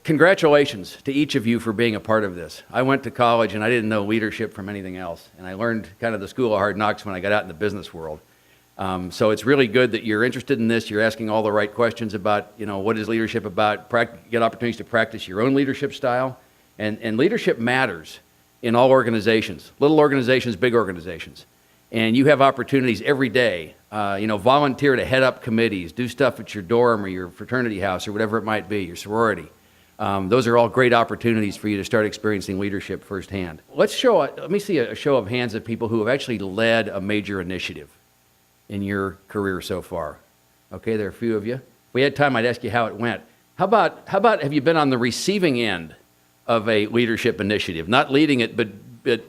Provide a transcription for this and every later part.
congratulations to each of you for being a part of this. I went to college and I didn't know leadership from anything else. And I learned kind of the school of hard knocks when I got out in the business world. So it's really good that you're interested in this. You're asking all the right questions about, what is leadership about, get opportunities to practice your own leadership style. And leadership matters in all organizations, little organizations, big organizations. And you have opportunities every day, volunteer to head up committees, do stuff at your dorm or your fraternity house or whatever it might be, your sorority. Those are all great opportunities for you to start experiencing leadership firsthand. Let me see a show of hands of people who have actually led a major initiative in your career so far. Okay, there are a few of you. If we had time, I'd ask you how it went. How about have you been on the receiving end of a leadership initiative? Not leading it, but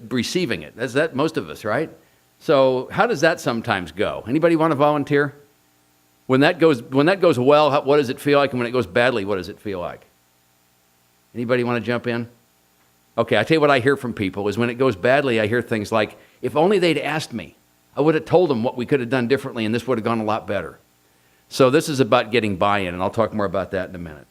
receiving it. That's that most of us, right? So how does that sometimes go? Anybody want to volunteer? When that goes well, what does it feel like? And when it goes badly, what does it feel like? Anybody want to jump in? Okay, I tell you what I hear from people is when it goes badly, I hear things like, if only they'd asked me, I would have told them what we could have done differently and this would have gone a lot better. So this is about getting buy-in, and I'll talk more about that in a minute.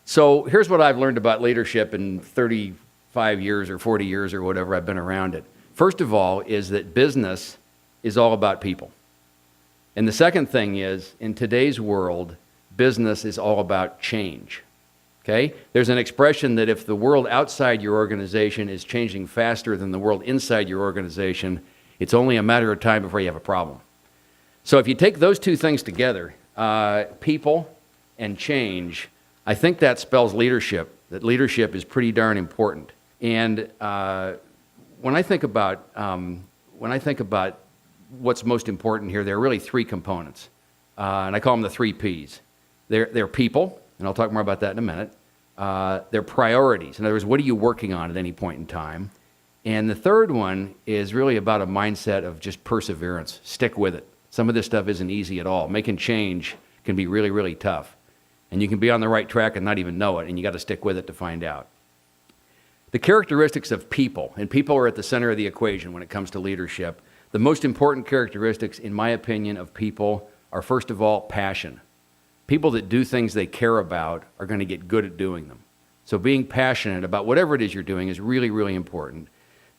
So here's what I've learned about leadership in 35 years or 40 years or whatever I've been around it. First of all is that business is all about people. And the second thing is, in today's world, business is all about change. Okay? There's an expression that if the world outside your organization is changing faster than the world inside your organization, it's only a matter of time before you have a problem. So if you take those two things together, people and change, I think that spells leadership, that leadership is pretty darn important. And when I think about what's most important here, there are really three components, and I call them the 3 Ps. They're people, and I'll talk more about that in a minute. They're priorities. In other words, what are you working on at any point in time? And the third one is really about a mindset of just perseverance. Stick with it. Some of this stuff isn't easy at all. Making change can be really, really tough. And you can be on the right track and not even know it, and you got to stick with it to find out. The characteristics of people, and people are at the center of the equation when it comes to leadership. The most important characteristics, in my opinion, of people are, first of all, passion. People that do things they care about are going to get good at doing them. So being passionate about whatever it is you're doing is really, really important.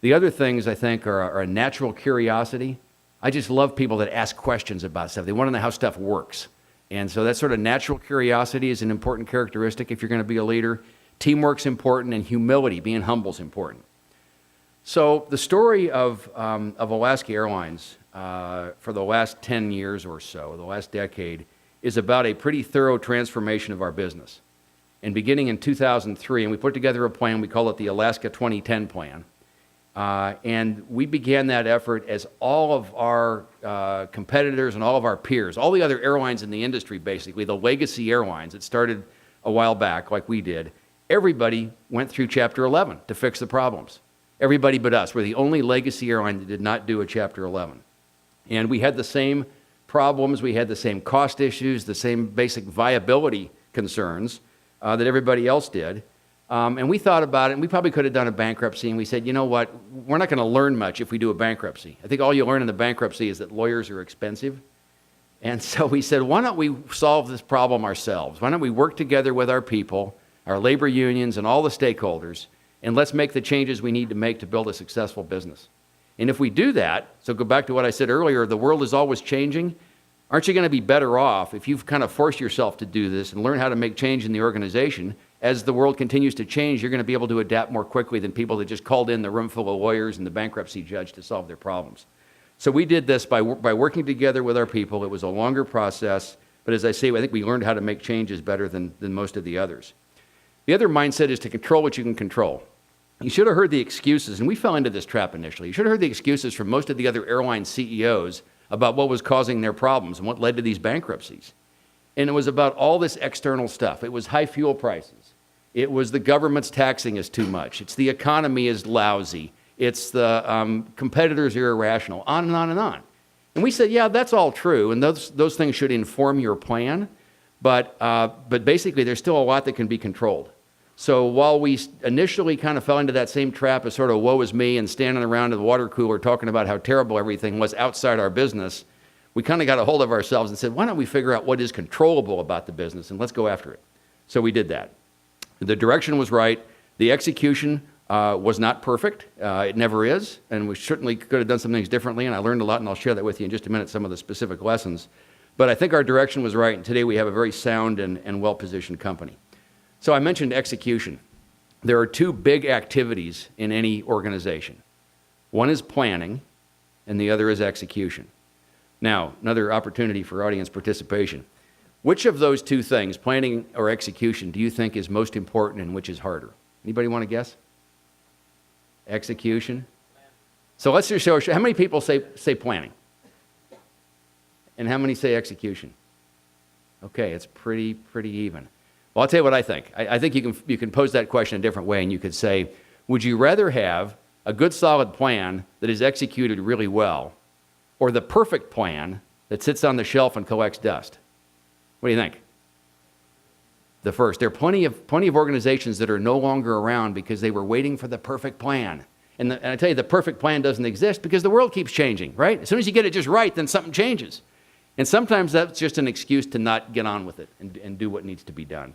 The other things, I think, are a natural curiosity. I just love people that ask questions about stuff. They want to know how stuff works. And so that sort of natural curiosity is an important characteristic if you're going to be a leader. Teamwork's important, and humility, being humble, is important. So the story of Alaska Airlines for the last 10 years or so, the last decade, is about a pretty thorough transformation of our business. And beginning in 2003, and we put together a plan, we call it the Alaska 2010 plan. And we began that effort as all of our competitors and all of our peers, all the other airlines in the industry, basically, the legacy airlines that started a while back like we did, everybody went through Chapter 11 to fix the problems. Everybody but us. We're the only legacy airline that did not do a Chapter 11. And we had the same problems, we had the same cost issues, the same basic viability concerns that everybody else did. And we thought about it, and we probably could have done a bankruptcy, and we said, you know what, we're not going to learn much if we do a bankruptcy. I think all you learn in the bankruptcy is that lawyers are expensive. And so we said, why don't we solve this problem ourselves? Why don't we work together with our people, our labor unions, and all the stakeholders, and let's make the changes we need to make to build a successful business. And if we do that, so go back to what I said earlier, the world is always changing. Aren't you going to be better off if you've kind of forced yourself to do this and learn how to make change in the organization? As the world continues to change, you're going to be able to adapt more quickly than people that just called in the room full of lawyers and the bankruptcy judge to solve their problems. So we did this by working together with our people. It was a longer process, but as I say, I think we learned how to make changes better than most of the others. The other mindset is to control what you can control. You should have heard the excuses, and we fell into this trap initially. You should have heard the excuses from most of the other airline CEOs about what was causing their problems and what led to these bankruptcies. And it was about all this external stuff. It was high fuel prices. It was the government's taxing us too much. It's the economy is lousy. It's the competitors are irrational, on and on and on. And we said, yeah, that's all true, and those things should inform your plan, but basically there's still a lot that can be controlled. So while we initially kind of fell into that same trap of sort of woe is me and standing around at the water cooler talking about how terrible everything was outside our business, we kind of got a hold of ourselves and said, why don't we figure out what is controllable about the business and let's go after it. So we did that. The direction was right. The execution was not perfect. It never is, and we certainly could have done some things differently, and I learned a lot, and I'll share that with you in just a minute, some of the specific lessons. But I think our direction was right, and today we have a very sound and well-positioned company. So I mentioned execution. There are two big activities in any organization. One is planning, and the other is execution. Now, another opportunity for audience participation. Which of those two things, planning or execution, do you think is most important and which is harder? Anybody want to guess? Execution? So let's just show, how many people say planning? And how many say execution? Okay, it's pretty even. Well, I'll tell you what I think. I think you can pose that question a different way, and you could say, would you rather have a good solid plan that is executed really well, or the perfect plan that sits on the shelf and collects dust? What do you think? The first. There are plenty of organizations that are no longer around because they were waiting for the perfect plan. And I tell you, the perfect plan doesn't exist because the world keeps changing, right? As soon as you get it just right, then something changes. And sometimes that's just an excuse to not get on with it and do what needs to be done.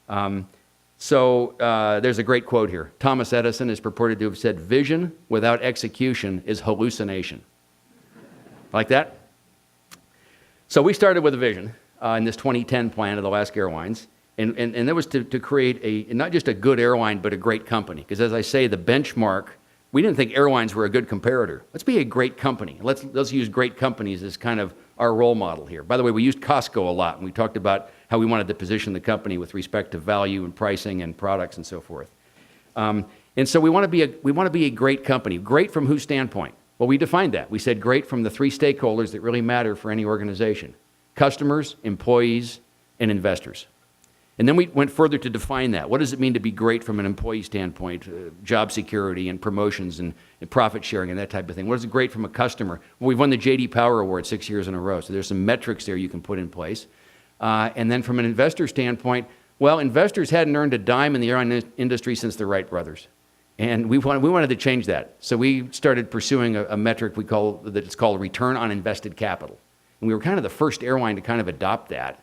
There's a great quote here. Thomas Edison is purported to have said, "Vision without execution is hallucination." Like that? So we started with a vision in this 2010 plan of Alaska Airlines. And that was to create not just a good airline, but a great company. Because as I say, the benchmark, we didn't think airlines were a good comparator. Let's be a great company. Let's use great companies as kind of our role model here. By the way, we used Costco a lot, and we talked about how we wanted to position the company with respect to value and pricing and products and so forth. And so we want to be a great company. Great from whose standpoint? Well, we defined that. We said great from the three stakeholders that really matter for any organization: customers, employees, and investors. And then we went further to define that. What does it mean to be great from an employee standpoint? Job security and promotions and profit sharing and that type of thing. What is it great from a customer? Well, we've won the J.D. Power Award 6 years in a row, so there's some metrics there you can put in place. And then from an investor standpoint, well, investors hadn't earned a dime in the airline industry since the Wright brothers. And we wanted to change that. So we started pursuing a metric it's called return on invested capital. And we were kind of the first airline to kind of adopt that.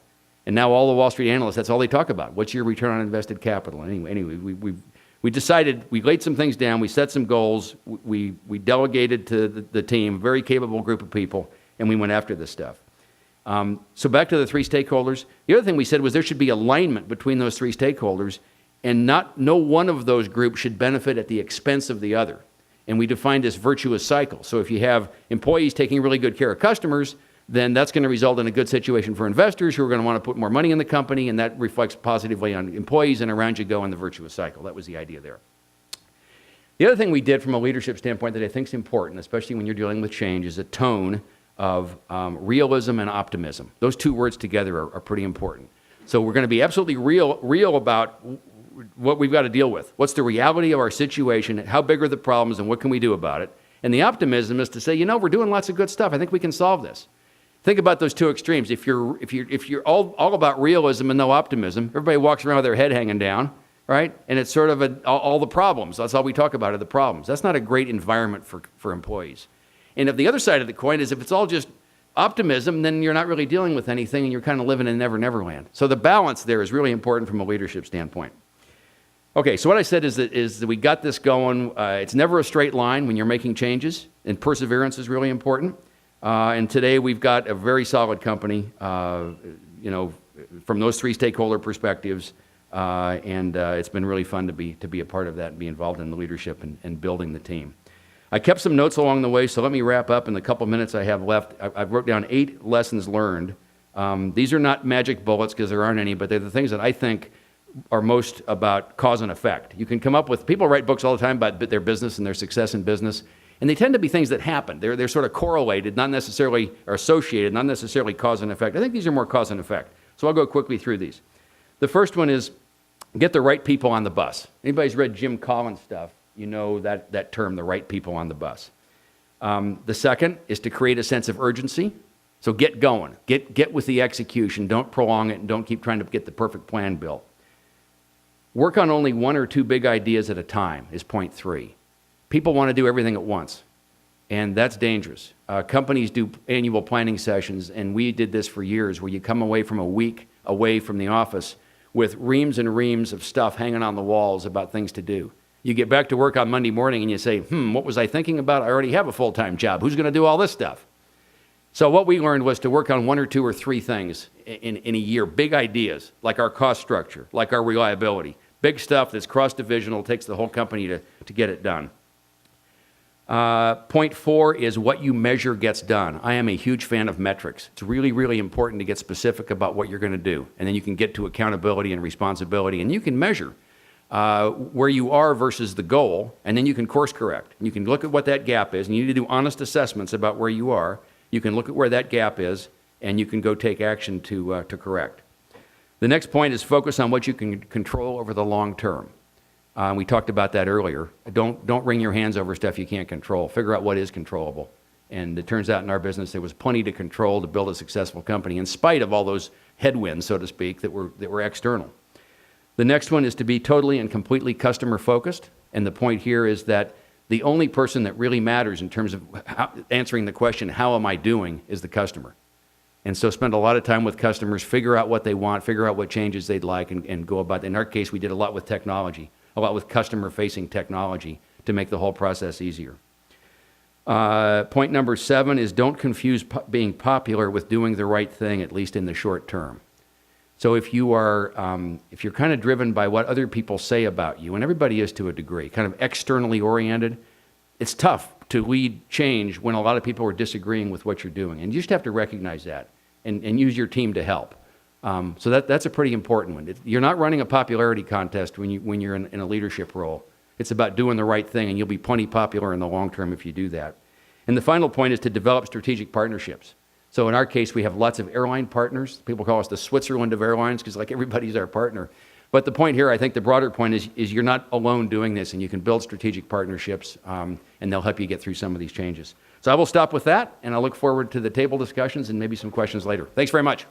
And now all the Wall Street analysts, that's all they talk about. What's your return on invested capital? Anyway, we decided, we laid some things down, we set some goals, we delegated to the team, a very capable group of people, and we went after this stuff. So back to the three stakeholders. The other thing we said was there should be alignment between those three stakeholders, and no one of those groups should benefit at the expense of the other. And we defined this virtuous cycle. So if you have employees taking really good care of customers, then that's going to result in a good situation for investors who are going to want to put more money in the company, and that reflects positively on employees, and around you go in the virtuous cycle. That was the idea there. The other thing we did from a leadership standpoint that I think is important, especially when you're dealing with change, is a tone of realism and optimism. Those two words together are pretty important. So we're going to be absolutely real about what we've got to deal with. What's the reality of our situation? How big are the problems, and what can we do about it? And the optimism is to say, we're doing lots of good stuff. I think we can solve this. Think about those two extremes. If you're all about realism and no optimism, everybody walks around with their head hanging down, right? And it's sort of all the problems. That's all we talk about are the problems. That's not a great environment for employees. And if the other side of the coin is if it's all just optimism, then you're not really dealing with anything, and you're kind of living in never land. So the balance there is really important from a leadership standpoint. Okay, so what I said is that we got this going. It's never a straight line when you're making changes, and perseverance is really important. And today we've got a very solid company, from those three stakeholder perspectives, and it's been really fun to be a part of that and be involved in the leadership and building the team. I kept some notes along the way, so let me wrap up in the couple minutes I have left. I wrote down 8 lessons learned. These are not magic bullets because there aren't any, but they're the things that I think are most about cause and effect. You can come up with, people write books all the time about their business and their success in business, and they tend to be things that happen. They're sort of correlated, not necessarily, or associated, not necessarily cause and effect. I think these are more cause and effect. So I'll go quickly through these. The first one is get the right people on the bus. Anybody's read Jim Collins stuff, you know that term, the right people on the bus. The second is to create a sense of urgency. So get going. Get with the execution. Don't prolong it, and don't keep trying to get the perfect plan built. Work on only 1 or 2 big ideas at a time is point 3. People want to do everything at once, and that's dangerous. Companies do annual planning sessions, and we did this for years, where you come away from a week away from the office with reams and reams of stuff hanging on the walls about things to do. You get back to work on Monday morning and you say, what was I thinking about? I already have a full-time job. Who's going to do all this stuff? So what we learned was to work on 1 or 2 or 3 things in a year, big ideas, like our cost structure, like our reliability, big stuff that's cross-divisional, takes the whole company to get it done. Point 4 is what you measure gets done. I am a huge fan of metrics. It's really, really important to get specific about what you're going to do. And then you can get to accountability and responsibility, and you can measure where you are versus the goal, and then you can course correct. And you can look at what that gap is, and you need to do honest assessments about where you are. You can look at where that gap is, and you can go take action to correct. The next point is focus on what you can control over the long term. We talked about that earlier. Don't wring your hands over stuff you can't control. Figure out what is controllable. And it turns out in our business there was plenty to control to build a successful company in spite of all those headwinds, so to speak, that were external. The next one is to be totally and completely customer focused. And the point here is that the only person that really matters in terms of answering the question, how am I doing, is the customer. And so spend a lot of time with customers, figure out what they want, figure out what changes they'd like, and go about it. In our case, we did a lot with technology, a lot with customer-facing technology to make the whole process easier. Point number 7 is don't confuse being popular with doing the right thing, at least in the short term. So if you're kind of driven by what other people say about you, and everybody is to a degree, kind of externally oriented, it's tough to lead change when a lot of people are disagreeing with what you're doing. And you just have to recognize that and use your team to help. So that's a pretty important one. You're not running a popularity contest when you're in a leadership role. It's about doing the right thing, and you'll be plenty popular in the long term if you do that. And the final point is to develop strategic partnerships. So in our case, we have lots of airline partners. People call us the Switzerland of airlines because like everybody's our partner. But the point here, I think the broader point is you're not alone doing this, and you can build strategic partnerships, and they'll help you get through some of these changes. So I will stop with that, and I look forward to the table discussions and maybe some questions later. Thanks very much.